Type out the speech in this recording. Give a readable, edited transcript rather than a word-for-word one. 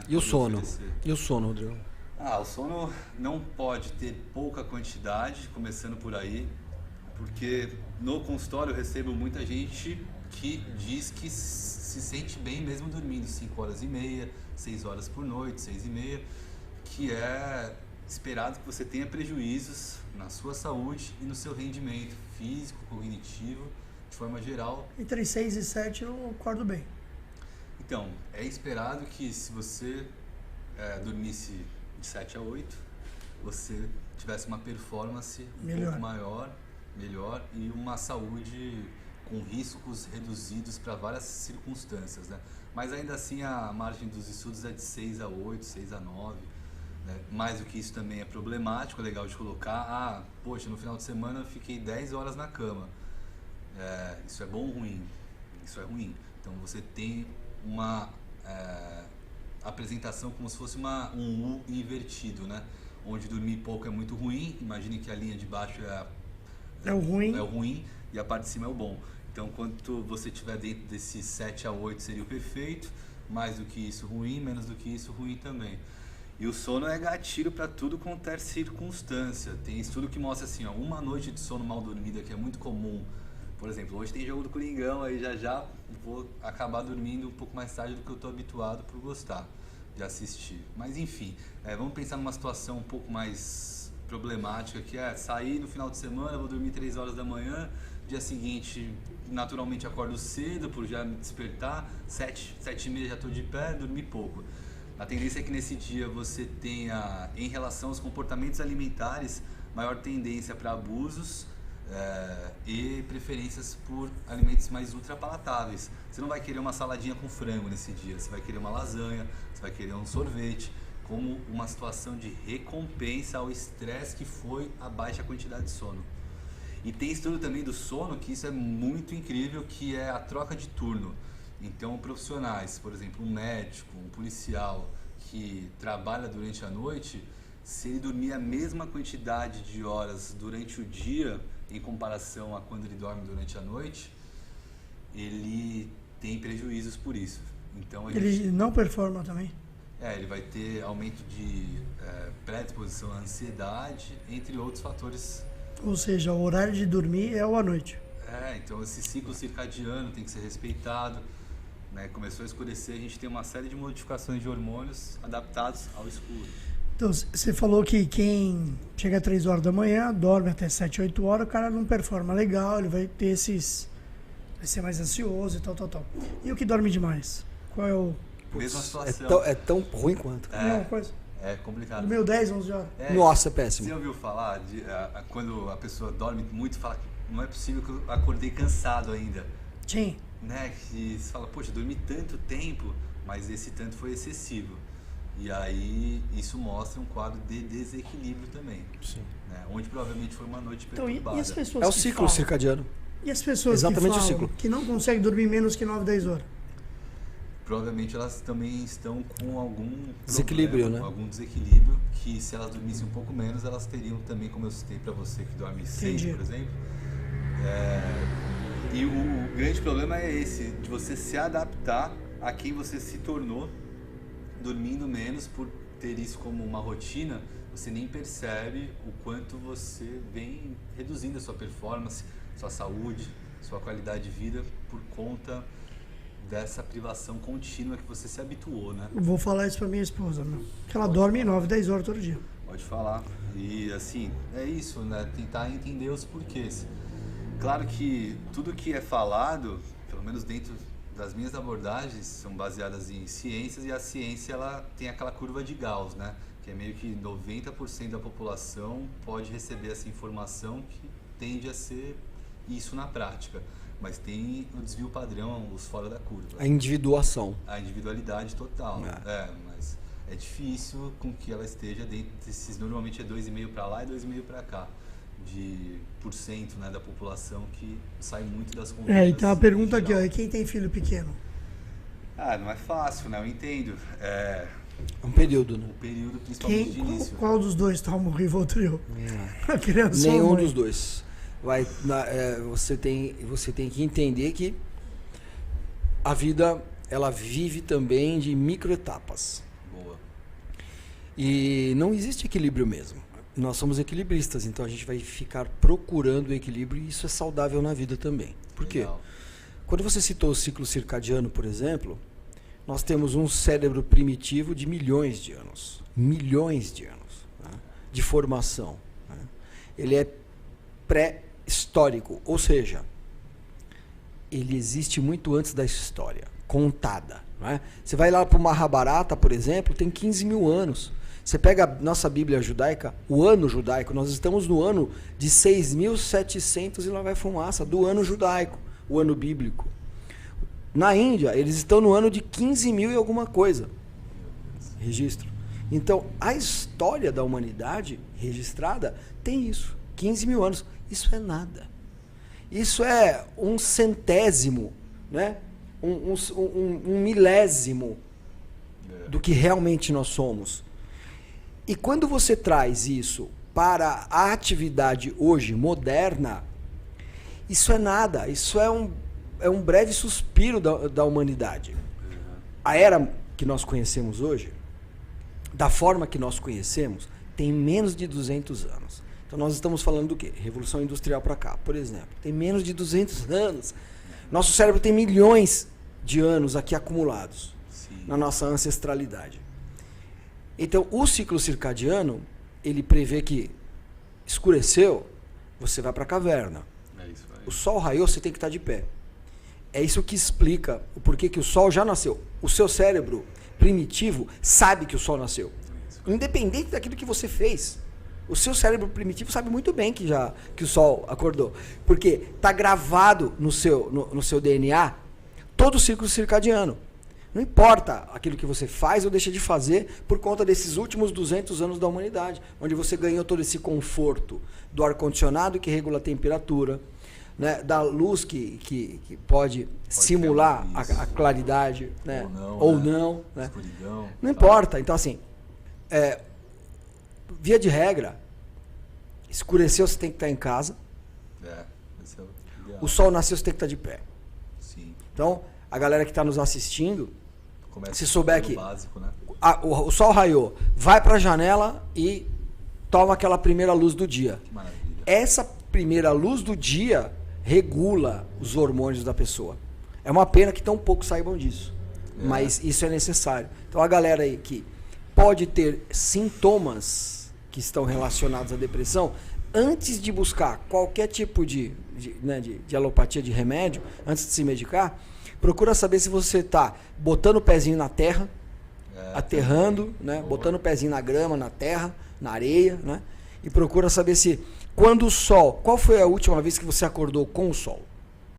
E o sono? Oferecer. E o sono, Rodrigo? O sono não pode ter pouca quantidade, começando por aí, porque no consultório eu recebo muita gente que diz que se sente bem mesmo dormindo 5 horas e meia, 6 horas por noite, 6 e meia, que é esperado que você tenha prejuízos na sua saúde e no seu rendimento físico, cognitivo, de forma geral. Entre 6 e 7 eu acordo bem. Então, é esperado que se você dormisse de 7 a 8, você tivesse uma performance pouco maior, melhor e uma saúde com riscos reduzidos para várias circunstâncias, né? Mas ainda assim a margem dos estudos é de 6 a 8, 6 a 9, né? Mais do que isso também é problemático, é legal de colocar, poxa, no final de semana eu fiquei 10 horas na cama. Isso é bom ou ruim? Isso é ruim. Então você tem uma apresentação como se fosse um U invertido, né? Onde dormir pouco é muito ruim, imagine que a linha de baixo é o ruim e a parte de cima é o bom. Então, quanto você tiver dentro desses 7 a 8 seria o perfeito, mais do que isso ruim, menos do que isso ruim também. E o sono é gatilho para tudo quanto é circunstância. Tem estudo que mostra assim, uma noite de sono mal dormida, que é muito comum. Por exemplo, hoje tem jogo do Coringão, aí já vou acabar dormindo um pouco mais tarde do que eu estou habituado por gostar de assistir. Mas enfim, vamos pensar numa situação um pouco mais problemática, que é sair no final de semana, vou dormir 3 horas da manhã, dia seguinte naturalmente acordo cedo por já me despertar, 7 e meia já estou de pé, dormi pouco. A tendência é que nesse dia você tenha, em relação aos comportamentos alimentares, maior tendência para abusos e preferências por alimentos mais ultrapalatáveis. Você não vai querer uma saladinha com frango nesse dia, você vai querer uma lasanha, você vai querer um sorvete, como uma situação de recompensa ao estresse que foi a baixa quantidade de sono. E tem estudo também do sono, que isso é muito incrível, que é a troca de turno. Então, profissionais, por exemplo, um médico, um policial que trabalha durante a noite, se ele dormir a mesma quantidade de horas durante o dia, em comparação a quando ele dorme durante a noite, ele tem prejuízos por isso. Então, ele não performa também? Ele vai ter aumento de predisposição à ansiedade, entre outros fatores. Ou seja, o horário de dormir é à noite. Então esse ciclo circadiano tem que ser respeitado. Né? Começou a escurecer, a gente tem uma série de modificações de hormônios adaptados ao escuro. Então, você falou que quem chega às 3 horas da manhã, dorme até 7, 8 horas, o cara não performa legal, ele vai ter vai ser mais ansioso e tal. E o que dorme demais? Qual é o... Mesma situação. É tão ruim quanto. Mesma coisa. É complicado. Dormiu 10, 11 horas. Nossa, é péssimo. Você ouviu falar de quando a pessoa dorme muito, fala que não é possível que eu acordei cansado ainda. Sim. Né? Que você fala, poxa, dormi tanto tempo, mas esse tanto foi excessivo. E aí isso mostra um quadro de desequilíbrio também. Sim. Né? Onde provavelmente foi uma noite Então, perturbada. e as pessoas É o ciclo circadiano. E as pessoas Exatamente que o falam ciclo. que não conseguem dormir menos que 9, 10 horas? Provavelmente elas também estão com algum desequilíbrio, problema, né? algum desequilíbrio, que se elas dormissem um pouco menos, elas teriam também, como eu citei para você, que dorme 6, por exemplo. E o grande problema é esse, de você se adaptar a quem você se tornou, dormindo menos, por ter isso como uma rotina, você nem percebe o quanto você vem reduzindo a sua performance, sua saúde, sua qualidade de vida, por conta dessa privação contínua que você se habituou, né? Eu vou falar isso pra minha esposa, que ela dorme 9, 10 horas todo dia. Pode falar. E assim, é isso, né? Tentar entender os porquês. Claro que tudo que é falado, pelo menos dentro das minhas abordagens, são baseadas em ciências, e a ciência ela tem aquela curva de Gauss, né? Que é meio que 90% da população pode receber essa informação, que tende a ser isso na prática. Mas tem o desvio padrão, os fora da curva. A individuação. A individualidade total. Mas é difícil com que ela esteja dentro desses, normalmente é 2,5 para lá e 2,5 para cá, de % né, da população, que sai muito das contas. Então a pergunta aqui, e quem tem filho pequeno? Não é fácil, né? Eu entendo. É um período, né? Um período, principalmente de início. Qual dos dois toma o Rivotril? A criança. Nenhum dos dois. Você tem que entender que a vida ela vive também de microetapas. Boa. E não existe equilíbrio mesmo. Nós somos equilibristas, então a gente vai ficar procurando o equilíbrio e isso é saudável na vida também. Por quê? Legal. Quando você citou o ciclo circadiano, por exemplo, nós temos um cérebro primitivo de milhões de anos. Milhões de anos, né, de formação. Né? Ele é pré-histórico, ou seja, ele existe muito antes da história, contada. Né? Você vai lá para o Mahabharata, por exemplo, tem 15 mil anos. Você pega a nossa Bíblia judaica, o ano judaico, nós estamos no ano de 6.700 e lá vai fumaça, do ano judaico, o ano bíblico. Na Índia, eles estão no ano de 15 mil e alguma coisa. Registro. Então, a história da humanidade registrada tem isso, 15 mil anos. Isso é nada. Isso é um centésimo, né? um milésimo do que realmente nós somos. E quando você traz isso para a atividade hoje moderna, isso é nada, isso é um breve suspiro da humanidade. A era que nós conhecemos hoje, da forma que nós conhecemos, tem menos de 200 anos. Então nós estamos falando do quê? Revolução Industrial para cá, por exemplo. Tem menos de 200 anos. Nosso cérebro tem milhões de anos aqui acumulados. Sim. Na nossa ancestralidade. Então, o ciclo circadiano, ele prevê que escureceu, você vai para a caverna. É isso aí. O sol raiou, você tem que estar de pé. É isso que explica o porquê que o sol já nasceu. O seu cérebro primitivo sabe que o sol nasceu. Independente daquilo que você fez. O seu cérebro primitivo sabe muito bem que o sol acordou. Porque está gravado no seu DNA todo o ciclo circadiano. Não importa aquilo que você faz ou deixa de fazer por conta desses últimos 200 anos da humanidade, onde você ganhou todo esse conforto do ar-condicionado que regula a temperatura, né, da luz que pode simular a claridade, né, ou não, né? Escuridão, não importa. Então, assim, via de regra, escureceu, você tem que estar em casa. Esse é o ideal. O sol nasceu, você tem que estar de pé. Sim. Então, a galera que está nos assistindo, se souber que básico, né? o sol raiou, vai para a janela e toma aquela primeira luz do dia. Que maravilha. Essa primeira luz do dia regula os hormônios da pessoa. É uma pena que tão poucos saibam disso, mas isso é necessário. Então a galera aí que pode ter sintomas que estão relacionados à depressão, antes de buscar qualquer tipo de alopatia, de remédio, antes de se medicar, procura saber se você está botando o pezinho na terra, aterrando, né? Botando o pezinho na grama, na terra, na areia, né? E procura saber se, quando o sol, qual foi a última vez que você acordou com o sol?